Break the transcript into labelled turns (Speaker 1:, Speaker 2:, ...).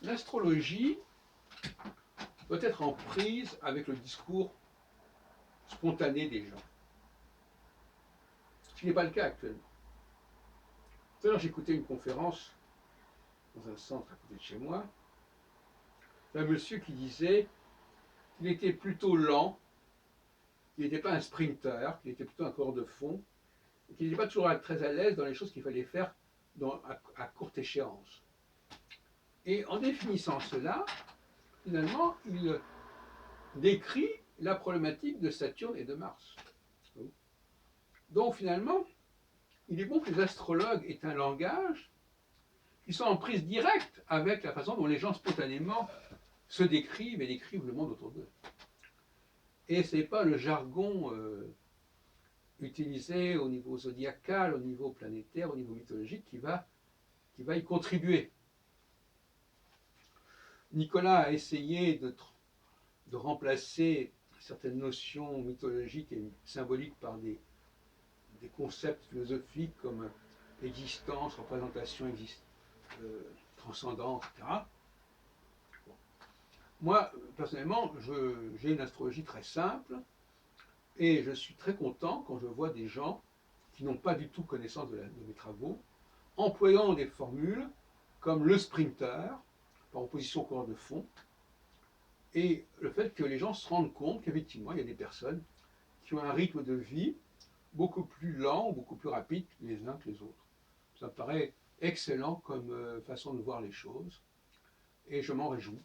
Speaker 1: l'astrologie doit être en prise avec le discours spontané des gens. Ce qui n'est pas le cas actuellement. Tout à l'heure, j'écoutais une conférence dans un centre à côté de chez moi, d'un monsieur qui disait qu'il était plutôt lent, qu'il n'était pas un sprinter, qu'il était plutôt un coureur de fond, et qu'il n'était pas toujours très à l'aise dans les choses qu'il fallait faire à courte échéance. Et en définissant cela, finalement, il décrit la problématique de Saturne et de Mars. Donc finalement, il est bon que les astrologues aient un langage qui soit en prise directe avec la façon dont les gens spontanément se décrivent et décrivent le monde autour d'eux. Et ce n'est pas le jargon utilisé au niveau zodiacal, au niveau planétaire, au niveau mythologique qui va y contribuer. Nicolas a essayé de remplacer certaines notions mythologiques et symboliques par des concepts philosophiques comme existence, représentation, transcendance, etc. Bon. Moi, personnellement, j'ai une astrologie très simple et je suis très content quand je vois des gens qui n'ont pas du tout connaissance de mes travaux, employant des formules comme le sprinter, par opposition au coureur de fond, et le fait que les gens se rendent compte qu'effectivement, il y a des personnes qui ont un rythme de vie beaucoup plus lent, beaucoup plus rapide les uns que les autres. Ça me paraît excellent comme façon de voir les choses, et je m'en réjouis.